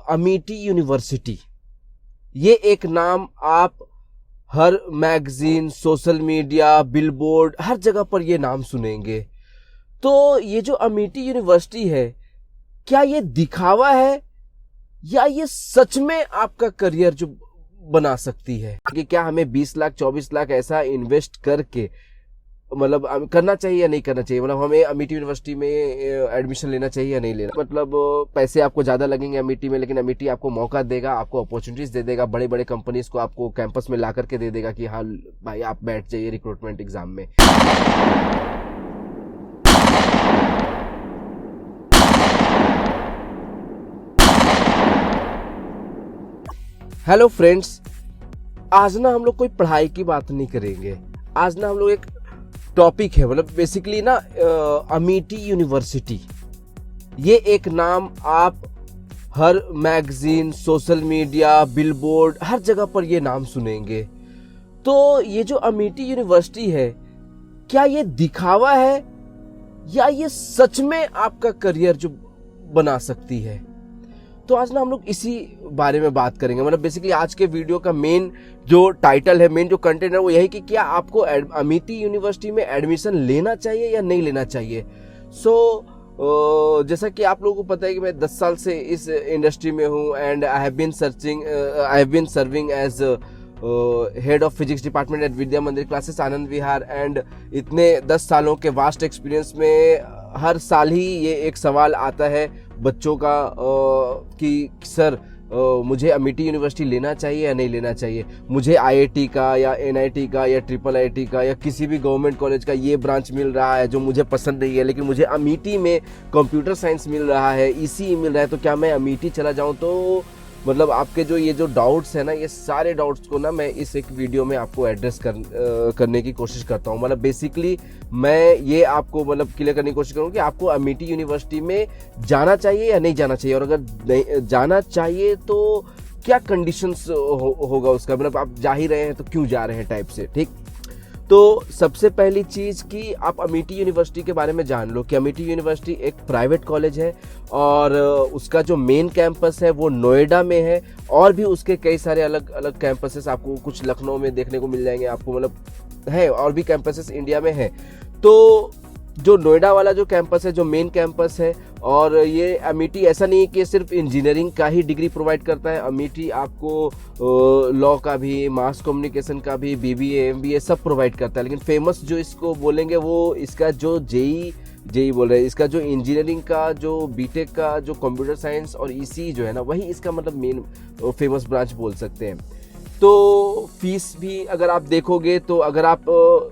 Amethi university, ये एक नाम आप हर मैगजीन, सोशल मीडिया, बिलबोर्ड, हर जगह पर ये नाम सुनेंगे। तो ये जो अमेठी यूनिवर्सिटी है, क्या ये दिखावा है या ये सच में आपका करियर जो बना सकती है? कि क्या हमें 20 लाख 24 लाख ऐसा इन्वेस्ट करके मतलब करना चाहिए या नहीं करना चाहिए? मतलब हमें अमेठी यूनिवर्सिटी में एडमिशन लेना चाहिए या नहीं लेना? मतलब पैसे आपको ज्यादा लगेंगे अमेठी में, लेकिन अमेठी आपको मौका देगा, आपको अपॉर्चुनिटीज दे देगा, बड़े बड़े कंपनीज को आपको कैंपस में ला करके दे देगा कि हाँ भाई आप बैठ जाइए रिक्रूटमेंट एग्जाम में। हेलो फ्रेंड्स, आज ना हम लोग कोई पढ़ाई की बात नहीं करेंगे। आज ना हम लोग एक टॉपिक है, मतलब बेसिकली ना अमेठी यूनिवर्सिटी, ये एक नाम आप हर मैगजीन, सोशल मीडिया, बिलबोर्ड, हर जगह पर ये नाम सुनेंगे। तो ये जो अमेठी यूनिवर्सिटी है, क्या ये दिखावा है या ये सच में आपका करियर जो बना सकती है? तो आज ना हम लोग इसी बारे में बात करेंगे। मतलब बेसिकली आज के वीडियो का मेन जो टाइटल है, मेन जो कंटेंट है वो यही कि क्या आपको अमेठी यूनिवर्सिटी में एडमिशन लेना चाहिए या नहीं लेना चाहिए। जैसा कि आप लोगों को पता है कि मैं 10 साल से इस इंडस्ट्री में हूँ and I have been serving as head of physics department at Vidya Mandir classes Anand Vihar. And इतने 10 सालों के वास्ट एक्सपीरियंस में हर साल ही ये एक सवाल आता है बच्चों का कि सर मुझे अमेठी यूनिवर्सिटी लेना चाहिए या नहीं लेना चाहिए। मुझे आईआईटी का या एनआईटी का या ट्रिपल आईटी का या किसी भी गवर्नमेंट कॉलेज का ये ब्रांच मिल रहा है जो मुझे पसंद नहीं है, लेकिन मुझे अमेठी में कंप्यूटर साइंस मिल रहा है, ईसीई मिल रहा है, तो क्या मैं अमेठी चला जाऊं? तो मतलब आपके जो ये जो डाउट्स है ना, ये सारे डाउट्स को ना मैं इस एक वीडियो में आपको एड्रेस करने की कोशिश करता हूँ। मतलब बेसिकली मैं ये आपको मतलब क्लियर करने की कोशिश करूँ कि आपको अमेठी यूनिवर्सिटी में जाना चाहिए या नहीं जाना चाहिए, और अगर जाना चाहिए तो क्या कंडीशंस होगा उसका, मतलब आप जा ही रहे हैं तो क्यों जा रहे हैं टाइप से। ठीक, तो सबसे पहली चीज कि आप अमेठी यूनिवर्सिटी के बारे में जान लो कि अमेठी यूनिवर्सिटी एक प्राइवेट कॉलेज है और उसका जो मेन कैंपस है वो नोएडा में है, और भी उसके कई सारे अलग अलग कैंपसेस आपको कुछ लखनऊ में देखने को मिल जाएंगे आपको, मतलब है और भी कैंपसेस इंडिया में है। तो जो नोएडा वाला जो कैंपस है, जो मेन कैंपस है, और ये अमेठी ऐसा नहीं है कि सिर्फ इंजीनियरिंग का ही डिग्री प्रोवाइड करता है। अमेठी आपको लॉ का भी, मास कम्युनिकेशन का भी, बीबीए एमबीए सब प्रोवाइड करता है। लेकिन फेमस जो इसको बोलेंगे वो इसका जो जेई बोल रहे हैं, इसका जो इंजीनियरिंग का, जो बीटेक का, जो कंप्यूटर साइंस और ईसी जो है ना, वही इसका मतलब मेन फेमस ब्रांच बोल सकते हैं। तो फीस भी अगर आप देखोगे तो अगर आप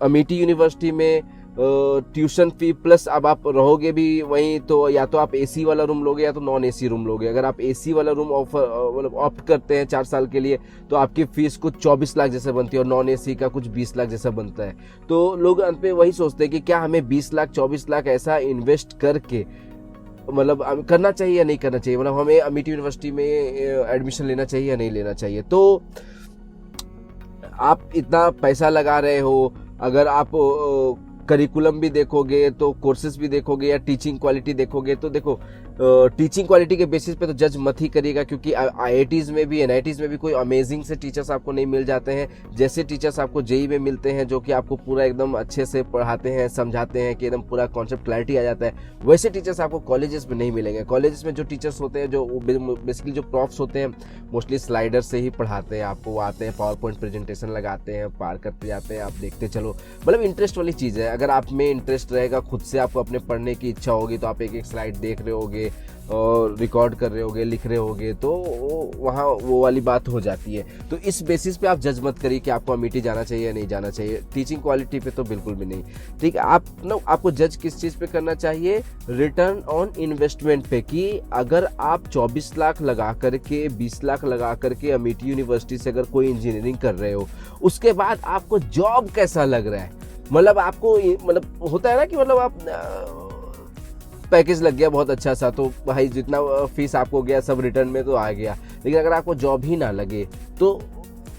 अमेठी यूनिवर्सिटी में ट्यूशन फी प्लस अब आप रहोगे भी वहीं, तो या तो आप एसी वाला रूम लोगे या तो नॉन एसी रूम लोगे। अगर आप एसी वाला रूम मतलब ऑप्ट करते हैं 4 साल के लिए, तो आपकी फीस कुछ 24 लाख जैसा बनती है और नॉन एसी का कुछ 20 लाख जैसा बनता है। तो लोग अंत में वही सोचते हैं कि क्या हमें 20 लाख 24 लाख ऐसा इन्वेस्ट करके मतलब करना चाहिए या नहीं करना चाहिए, मतलब हमें अमेठी यूनिवर्सिटी में एडमिशन लेना चाहिए या नहीं लेना चाहिए। तो आप इतना पैसा लगा रहे हो, अगर आप करिकुलम भी देखोगे तो कोर्सेज भी देखोगे या टीचिंग क्वालिटी देखोगे, तो देखो टीचिंग क्वालिटी के बेसिस पे तो जज मत ही करिएगा, क्योंकि आईआईटीज में भी, एनआईटीज में भी कोई अमेजिंग से टीचर्स आपको नहीं मिल जाते हैं जैसे टीचर्स आपको जेई में मिलते हैं, जो कि आपको पूरा एकदम अच्छे से पढ़ाते हैं, समझाते हैं कि एकदम पूरा कॉन्सेप्ट क्लैरिटी आ जाता है। वैसे टीचर्स आपको कॉलेजेस में नहीं मिलेंगे। कॉलेजेस में जो टीचर्स होते हैं, जो बेसिकली जो प्रोफ्स होते हैं, मोस्टली स्लाइडर से ही पढ़ाते हैं आपको, आते हैं पावर पॉइंट प्रेजेंटेशन लगाते हैं, पार करते जाते हैं, आप देखते चलो। मतलब इंटरेस्ट वाली चीज़ है। अगर आप में इंटरेस्ट रहेगा, खुद से आपको अपने पढ़ने की इच्छा होगी, तो आप एक एक स्लाइड देख रहे होगे और रिकॉर्ड कर रहे होगे, लिख रहे होगे, तो वहाँ वो वाली बात हो जाती है। तो इस बेसिस पे आप जज मत करिए कि आपको अमेठी जाना चाहिए या नहीं जाना चाहिए। टीचिंग क्वालिटी पे तो बिल्कुल भी नहीं। ठीक है, आपको जज किस चीज़ पे करना चाहिए? रिटर्न ऑन इन्वेस्टमेंट पे, कि अगर आप 24 लाख लगा करके, 20 लाख लगा करके अमेठी यूनिवर्सिटी से अगर कोई इंजीनियरिंग कर रहे हो, उसके बाद आपको जॉब कैसा लग रहा है। मतलब आपको मतलब होता है ना कि मतलब आप पैकेज लग गया बहुत अच्छा सा, तो भाई जितना फीस आपको गया सब रिटर्न में तो आ गया, लेकिन अगर आपको जॉब ही ना लगे तो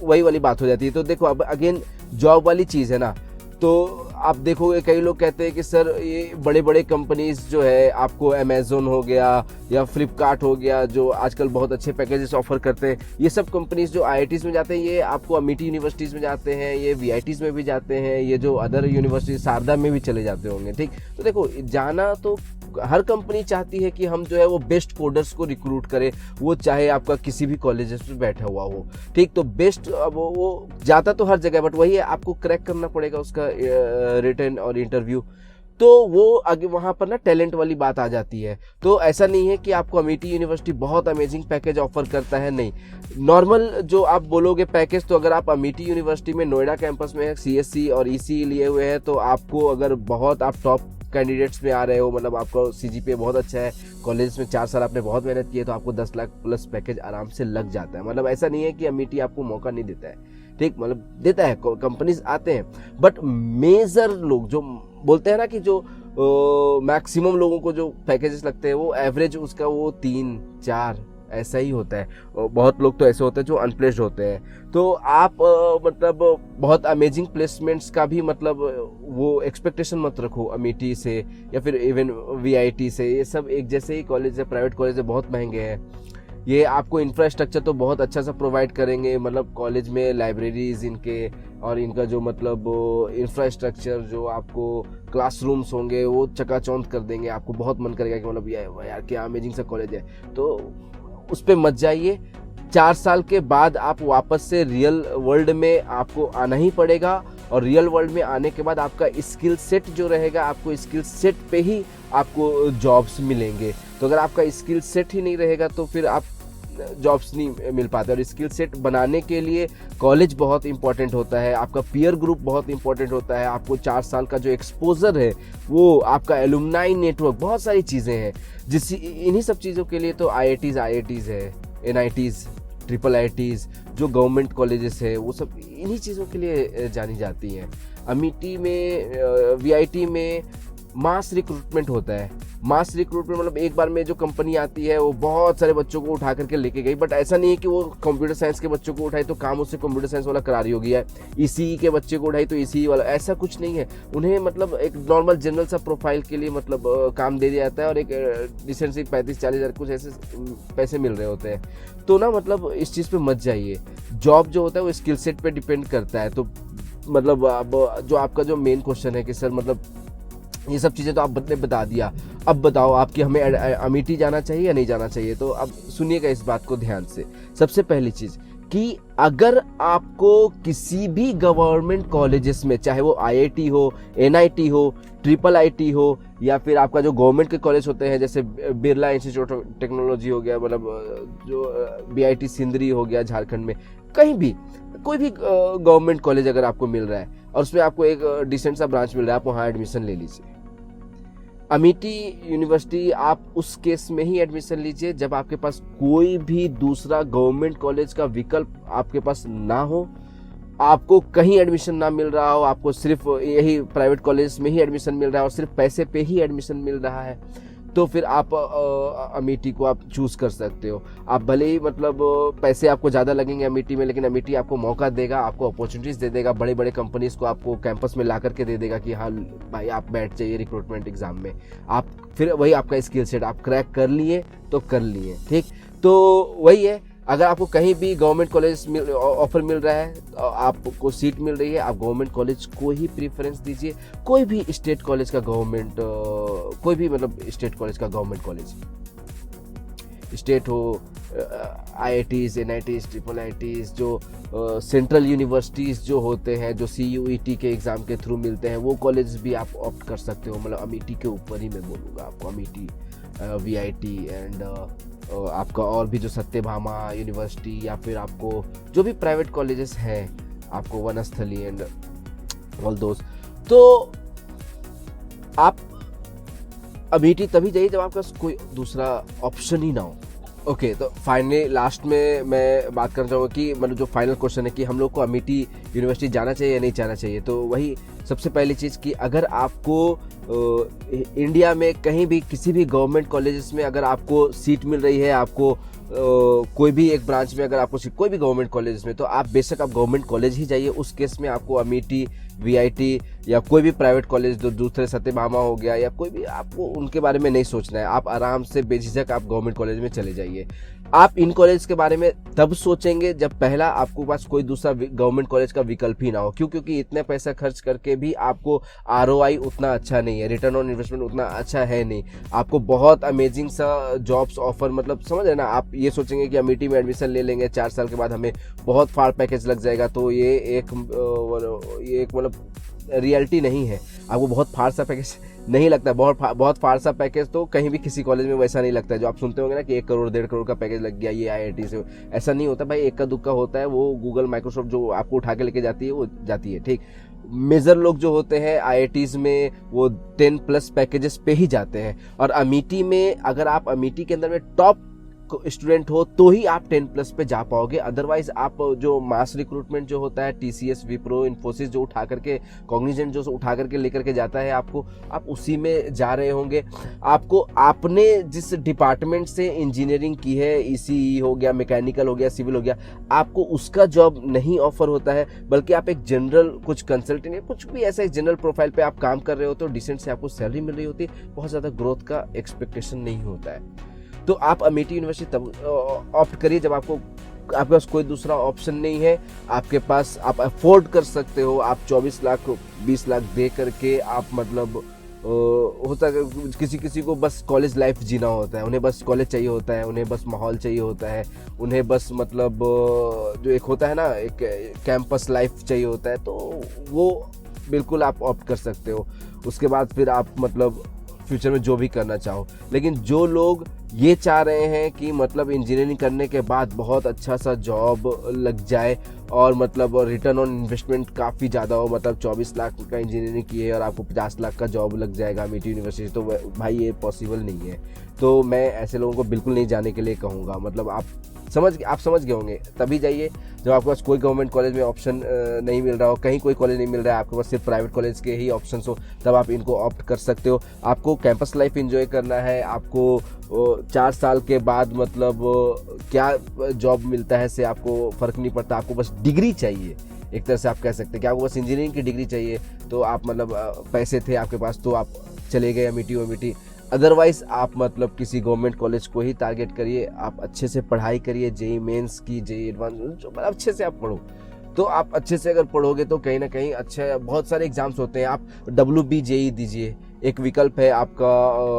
वही वाली बात हो जाती है। तो देखो अब अगेन जॉब वाली चीज़ है ना, तो आप देखोगे कई लोग कहते हैं कि सर ये बड़े बड़े कंपनीज जो है, आपको अमेजोन हो गया या फ्लिपकार्ट हो गया, जो आजकल बहुत अच्छे पैकेजेस ऑफर करते हैं, ये सब कंपनीज जो IITs में जाते हैं ये आपको अमेठी यूनिवर्सिटीज़ में जाते हैं, ये VITs में भी जाते हैं, ये जो अदर यूनिवर्सिटी शारदा में भी चले जाते होंगे। ठीक, तो देखो जाना तो हर कंपनी चाहती है कि हम जो है वो बेस्ट कोडर्स को रिक्रूट करें, वो चाहे आपका किसी भी कॉलेज में बैठा हुआ हो। ठीक, तो बेस्ट अब वो जाता तो हर जगह, बट वही है आपको क्रैक करना पड़ेगा उसका रिटन और इंटरव्यू। तो वो आगे वहाँ पर ना टैलेंट वाली बात आ जाती है। तो ऐसा नहीं है कि आपको अमेठी यूनिवर्सिटी बहुत अमेजिंग पैकेज ऑफर करता है, नहीं। नॉर्मल जो आप बोलोगे पैकेज, तो अगर आप अमेठी यूनिवर्सिटी में नोएडा कैंपस में CSC और ECE लिए हुए हैं, तो आपको अगर बहुत आप टॉप कैंडिडेट्स में आ रहे हो, मतलब आपका CGPA बहुत अच्छा है, कॉलेज में 4 साल आपने बहुत मेहनत की है, तो आपको 10 लाख प्लस पैकेज आराम से लग जाता है। मतलब ऐसा नहीं है कि अमेठी आपको मौका नहीं देता है। ठीक, मतलब देता है, कंपनीज आते हैं, बट मेजर लोग जो बोलते हैं ना कि जो मैक्सिमम लोगों को जो पैकेजेस लगते हैं वो एवरेज उसका वो 3-4 ऐसा ही होता है। बहुत लोग तो ऐसे होते हैं जो अनप्लेस्ड होते हैं। तो आप मतलब बहुत अमेजिंग प्लेसमेंट्स का भी मतलब वो एक्सपेक्टेशन मत रखो अमेठी से या फिर इवन VIT से। ये सब एक जैसे ही कॉलेज है, प्राइवेट कॉलेज है, बहुत महंगे हैं। ये आपको इंफ्रास्ट्रक्चर तो बहुत अच्छा सा प्रोवाइड करेंगे, मतलब कॉलेज में लाइब्रेरीज इनके और इनका जो मतलब इंफ्रास्ट्रक्चर, जो आपको क्लासरूम्स होंगे वो चकाचौंध कर देंगे। आपको बहुत मन करेगा कि मतलब यार क्या अमेजिंग सा कॉलेज है। तो उस पर मत जाइए। 4 साल के बाद आप वापस से रियल वर्ल्ड में आपको आना ही पड़ेगा, और रियल वर्ल्ड में आने के बाद आपका स्किल सेट जो रहेगा, आपको स्किल सेट पे ही आपको जॉब्स मिलेंगे। तो अगर आपका स्किल सेट ही नहीं रहेगा तो फिर आप जॉब्स नहीं मिल पाते। और स्किल सेट बनाने के लिए कॉलेज बहुत इंपॉर्टेंट होता है, आपका पीयर ग्रुप बहुत इंपॉर्टेंट होता है, आपको 4 साल का जो एक्सपोजर है वो, आपका एलुमनाई नेटवर्क, बहुत सारी चीज़ें हैं जिस इन्हीं सब चीज़ों के लिए तो IITs है, NITs, IIITs जो गवर्नमेंट कॉलेजेस है, वो सब इन्हीं चीज़ों के लिए जानी जाती हैं। अमेठी में VIT में मास रिक्रूटमेंट होता है। मास रिक्रूटमेंट मतलब एक बार में जो कंपनी आती है वो बहुत सारे बच्चों को उठा करके लेके गई, बट ऐसा नहीं है कि वो कंप्यूटर साइंस के बच्चों को उठाई तो काम उससे कंप्यूटर साइंस वाला करा रही होगी, है ECE के बच्चे को उठाई तो ECE वाला, ऐसा कुछ नहीं है। उन्हें मतलब एक नॉर्मल जनरल सा प्रोफाइल के लिए मतलब काम दे दिया जाता है, और एक डिसेंट से 35-40 हज़ार कुछ ऐसे पैसे मिल रहे होते हैं। तो ना मतलब इस चीज़ पे मत जाइए। जॉब जो होता है वो स्किल सेट पे डिपेंड करता है। तो मतलब अब जो आपका जो मेन क्वेश्चन है कि सर मतलब ये सब चीज़ें तो आपने बता दिया, अब बताओ आपकी हमें अमेठी जाना चाहिए या नहीं जाना चाहिए। तो अब सुनिएगा इस बात को ध्यान से। सबसे पहली चीज़ कि अगर आपको किसी भी गवर्नमेंट कॉलेजेस में, चाहे वो IIT हो, NIT हो, IIIT हो, या फिर आपका जो गवर्नमेंट के कॉलेज होते हैं जैसे बिरला इंस्टीट्यूट ऑफ टेक्नोलॉजी हो गया, मतलब जो BIT सिंदरी हो गया झारखंड में, कहीं भी कोई भी गवर्नमेंट कॉलेज अगर आपको मिल रहा है और उसमें आपको एक डिसेंट सा ब्रांच मिल रहा है, आप वहाँ एडमिशन ले लीजिए। अमेठी यूनिवर्सिटी आप उस केस में ही एडमिशन लीजिए जब आपके पास कोई भी दूसरा गवर्नमेंट कॉलेज का विकल्प आपके पास ना हो, आपको कहीं एडमिशन ना मिल रहा हो, आपको सिर्फ यही प्राइवेट कॉलेज में ही एडमिशन मिल रहा है और सिर्फ पैसे पे ही एडमिशन मिल रहा है, तो फिर आप अमेठी को आप चूज़ कर सकते हो। आप भले ही मतलब पैसे आपको ज़्यादा लगेंगे अमेठी में, लेकिन अमेठी आपको मौका देगा, आपको अपॉर्चुनिटीज़ दे देगा, बड़े बड़े कंपनीज़ को आपको कैंपस में ला करके दे देगा कि हाँ भाई आप बैठ जाइए रिक्रूटमेंट एग्ज़ाम में। आप फिर वही आपका स्किल सेट आप क्रैक कर लिए तो कर लिए। ठीक, तो वही है, अगर आपको कहीं भी गवर्नमेंट कॉलेज ऑफर मिल रहा है, आपको सीट मिल रही है, आप गवर्नमेंट कॉलेज को ही प्रीफरेंस दीजिए। कोई भी स्टेट कॉलेज का गवर्नमेंट, कोई भी मतलब स्टेट कॉलेज का गवर्नमेंट कॉलेज, स्टेट हो, IITs, NITs, IIITs, जो सेंट्रल यूनिवर्सिटीज़ जो होते हैं, जो CUET के एग्ज़ाम के थ्रू मिलते हैं, वो कॉलेज भी आप ऑप्ट कर सकते हो। मतलब अमेठी के ऊपर ही मैं बोलूँगा आपको, अमेठी, VIT एंड आपका और भी जो सत्यभामा यूनिवर्सिटी, या फिर आपको जो भी प्राइवेट कॉलेजेस हैं, आपको वनस्थली एंड ऑल दोस्त, तो आप अमेठी तभी जाइए जब आपके पास कोई दूसरा ऑप्शन ही ना हो। ओके, तो फाइनली लास्ट में मैं बात करना चाहूँगा कि मतलब जो फाइनल क्वेश्चन है कि हम लोग को अमेठी यूनिवर्सिटी जाना चाहिए या नहीं जाना चाहिए। तो वही सबसे पहली चीज़ कि अगर आपको इंडिया में कहीं भी किसी भी गवर्नमेंट कॉलेजेस में अगर आपको सीट मिल रही है, आपको कोई भी एक ब्रांच में अगर आपको कोई भी गवर्नमेंट कॉलेज में, तो आप बेशक आप गवर्नमेंट कॉलेज ही जाइए। उस केस में आपको अमेठी, वीआईटी या कोई भी प्राइवेट कॉलेज जो दूसरे सत्यभामा हो गया या कोई भी, आपको उनके बारे में नहीं सोचना है। आप आराम से बेझिझक आप गवर्नमेंट कॉलेज में चले जाइए। आप इन कॉलेज के बारे में तब सोचेंगे जब पहला आपको पास कोई दूसरा गवर्नमेंट कॉलेज का विकल्प ही ना हो। क्यों? क्योंकि इतने पैसा खर्च करके भी आपको आरओआई उतना अच्छा नहीं है, रिटर्न ऑन इन्वेस्टमेंट उतना अच्छा है नहीं। आपको बहुत अमेजिंग सा जॉब्स ऑफर, मतलब समझ रहे ना, आप ये सोचेंगे कि अमेठी में एडमिशन ले लेंगे, 4 साल के बाद हमें बहुत फाड़ पैकेज लग जाएगा, तो ये एक मतलब रियलिटी नहीं है। आपको बहुत फाड़ सा पैकेज नहीं लगता है। बहुत फाड़ सा पैकेज तो कहीं भी किसी कॉलेज में वैसा नहीं लगता है। जो आप सुनते होंगे ना कि 1 करोड़ 1.5 करोड़ का पैकेज लग गया ये आईआईटी से, ऐसा नहीं होता भाई। एक का दुक्का होता है, वो गूगल माइक्रोसॉफ्ट जो आपको उठा के लेके जाती है वो जाती है, ठीक। मेजर लोग जो होते हैं आईआईटीज में वो 10+ पैकेजेस पे ही जाते हैं। और अमेठी में अगर आप अमेठी के अंदर में टॉप स्टूडेंट हो तो ही आप 10+ पे जा पाओगे। अदरवाइज आप जो मास रिक्रूटमेंट जो होता है, टीसीएस, विप्रो, इन्फोसिस जो उठा करके, कॉग्निजेंट जो उठा करके लेकर के जाता है आपको, आप उसी में जा रहे होंगे। आपको आपने जिस डिपार्टमेंट से इंजीनियरिंग की है, ईसीई हो गया, मैकेनिकल हो गया, सिविल हो गया, आपको उसका जॉब नहीं ऑफर होता है, बल्कि आप एक जनरल कुछ कंसल्टेंट या कुछ भी ऐसा जनरल प्रोफाइल पे आप काम कर रहे होते हो, डिसेंट से आपको सैलरी मिल रही होती है, बहुत ज़्यादा ग्रोथ का एक्सपेक्टेशन नहीं होता है। तो आप अमेठी यूनिवर्सिटी तब ऑप्ट करिए जब आपके पास कोई दूसरा ऑप्शन नहीं है। आपके पास, आप अफोर्ड कर सकते हो। आप 24 लाख 20 लाख दे करके आप मतलब होता है किसी को बस कॉलेज लाइफ जीना होता है, उन्हें बस कॉलेज चाहिए होता है, उन्हें बस माहौल चाहिए होता है, उन्हें बस मतलब जो एक होता है ना, एक कैंपस लाइफ चाहिए होता है, तो वो बिल्कुल आप ऑप्ट कर सकते हो। उसके बाद फिर आप मतलब फ्यूचर में जो भी करना चाहो। लेकिन जो लोग ये चाह रहे हैं कि मतलब इंजीनियरिंग करने के बाद बहुत अच्छा सा जॉब लग जाए और मतलब रिटर्न ऑन इन्वेस्टमेंट काफ़ी ज़्यादा हो, मतलब 24 लाख का इंजीनियरिंग किए और आपको 50 लाख का जॉब लग जाएगा अमेठी यूनिवर्सिटी, तो भाई ये पॉसिबल नहीं है। तो मैं ऐसे लोगों को बिल्कुल नहीं जाने के लिए कहूँगा। मतलब आप समझ गए होंगे, तभी जाइए जब आपके पास कोई गवर्नमेंट कॉलेज में ऑप्शन नहीं मिल रहा हो, कहीं कोई कॉलेज नहीं मिल रहा है, आपके पास सिर्फ प्राइवेट कॉलेज के ही ऑप्शन हो, तब आप इनको ऑप्ट कर सकते हो। आपको कैंपस लाइफ एंजॉय करना है, आपको 4 साल के बाद मतलब क्या जॉब मिलता है से आपको फ़र्क नहीं पड़ता, आपको बस डिग्री चाहिए। एक तरह से आप कह सकते हैं कि आपको बस इंजीनियरिंग की डिग्री चाहिए, तो आप मतलब पैसे थे आपके पास तो आप चले गए अमेठी। अदरवाइज आप मतलब किसी गवर्नमेंट कॉलेज को ही टारगेट करिए। आप अच्छे से पढ़ाई करिए, जेई मेंस की, जेई एडवांस, मतलब अच्छे से आप पढ़ो। तो आप अच्छे से अगर पढ़ोगे तो कहीं ना कहीं अच्छा, बहुत सारे एग्जाम्स होते हैं। आप WBJE दीजिए, एक विकल्प है आपका।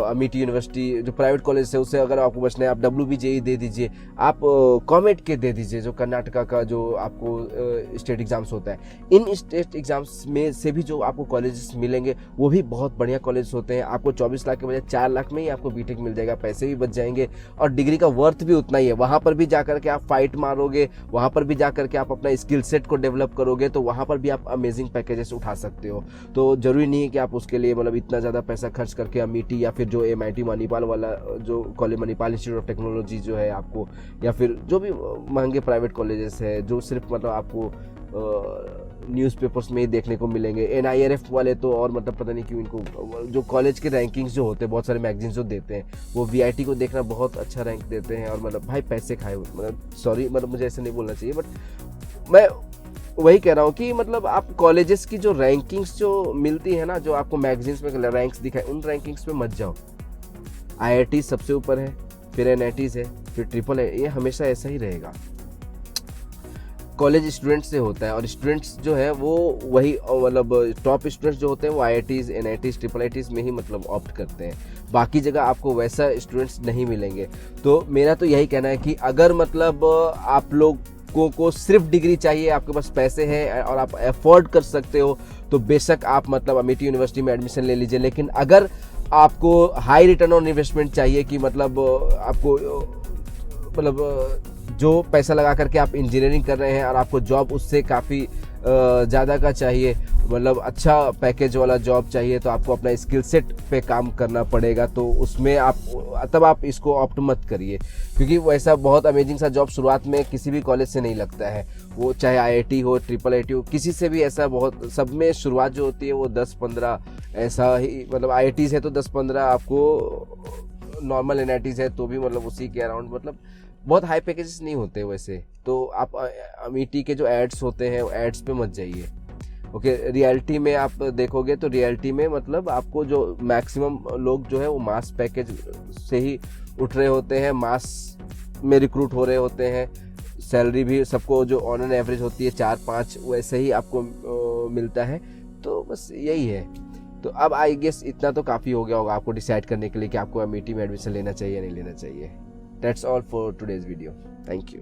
अमेठी यूनिवर्सिटी जो प्राइवेट कॉलेज है उससे अगर आपको बचना है, आप WBJE दे दीजिए। आप कॉमेट के दे दीजिए, जो कर्नाटका का जो आपको स्टेट एग्जाम्स होता है। इन स्टेट एग्जाम्स में से भी जो आपको कॉलेजेस मिलेंगे वो भी बहुत बढ़िया कॉलेज होते हैं। आपको 24 लाख के बजाय 4 लाख में ही आपको बीटेक मिल जाएगा, पैसे भी बच जाएंगे और डिग्री का वर्थ भी उतना ही है। वहाँ पर भी जाकर के आप फाइट मारोगे, वहाँ पर भी जाकर के आप अपना स्किल सेट को डेवलप करोगे, तो वहाँ पर भी आप अमेजिंग पैकेजेस उठा सकते हो। तो जरूरी नहीं है कि आप उसके लिए मतलब इतना ज़्यादा पैसा खर्च करके अमेठी या फिर जो MIT मणिपाल वाला जो college, Manipal institute of technology जो है आपको, या फिर जो भी महंगे प्राइवेट कॉलेजेस है जो सिर्फ मतलब आपको न्यूज़पेपर्स में ही देखने को मिलेंगे। NIRF वाले तो और मतलब पता नहीं क्यों इनको जो कॉलेज के रैंकिंग्स जो होते हैं, बहुत सारे मैगजीन्स जो देते हैं, वो VIT को देखना बहुत अच्छा रैंक देते हैं और मतलब भाई पैसे खाए, मतलब सॉरी, मतलब मुझे ऐसे नहीं बोलना चाहिए, बट मैं वही कह रहा हूँ कि मतलब आप कॉलेजेस की जो रैंकिंग्स जो मिलती है ना, जो आपको मैगजीन्स में रैंक्स दिखाए, उन रैंकिंग्स पे मत जाओ। IIT सबसे ऊपर है, फिर NITs है, फिर ट्रिपल है, ये हमेशा ऐसा ही रहेगा। कॉलेज स्टूडेंट्स से होता है और स्टूडेंट्स जो है वो वही मतलब टॉप स्टूडेंट्स जो होते हैं वो IITs, NITs, ट्रिपल IITs में ही मतलब ऑप्ट करते हैं। बाकी जगह आपको वैसा स्टूडेंट्स नहीं मिलेंगे। तो मेरा तो यही कहना है कि अगर मतलब आप लोग को सिर्फ डिग्री चाहिए, आपके पास पैसे हैं और आप अफोर्ड कर सकते हो, तो बेशक आप मतलब अमेठी यूनिवर्सिटी में एडमिशन ले लीजिए। लेकिन अगर आपको हाई रिटर्न ऑन इन्वेस्टमेंट चाहिए कि मतलब आपको मतलब जो पैसा लगा करके आप इंजीनियरिंग कर रहे हैं और आपको जॉब उससे काफ़ी ज़्यादा का चाहिए, मतलब अच्छा पैकेज वाला जॉब चाहिए, तो आपको अपना स्किल सेट पे काम करना पड़ेगा। तो उसमें तब आप इसको ऑप्ट मत करिए, क्योंकि वैसा बहुत अमेजिंग सा जॉब शुरुआत में किसी भी कॉलेज से नहीं लगता है। वो चाहे IIT हो, ट्रिपल IIT हो, किसी से भी ऐसा बहुत, सब में शुरुआत जो होती है वो 10-15 ऐसा ही, मतलब IITs है तो 10-15, आपको नॉर्मल NITs है तो भी मतलब उसी के अराउंड, मतलब बहुत हाई पैकेजेस नहीं होते वैसे, तो आप अमेठी के जो एड्स होते हैं एड्स पे मत जाइए। ओके, रियलिटी में आप देखोगे तो रियलिटी में मतलब आपको जो मैक्सिमम लोग जो है वो मास पैकेज से ही उठ रहे होते हैं, मास में रिक्रूट हो रहे होते हैं, सैलरी भी सबको जो ऑन एन एवरेज होती है 4-5 वैसे ही आपको मिलता है। तो बस यही है। तो अब आई गेस इतना तो काफ़ी हो गया होगा आपको डिसाइड करने के लिए कि आपको अमेठी में एडमिशन लेना चाहिए या नहीं लेना चाहिए। That's all for today's video. Thank you.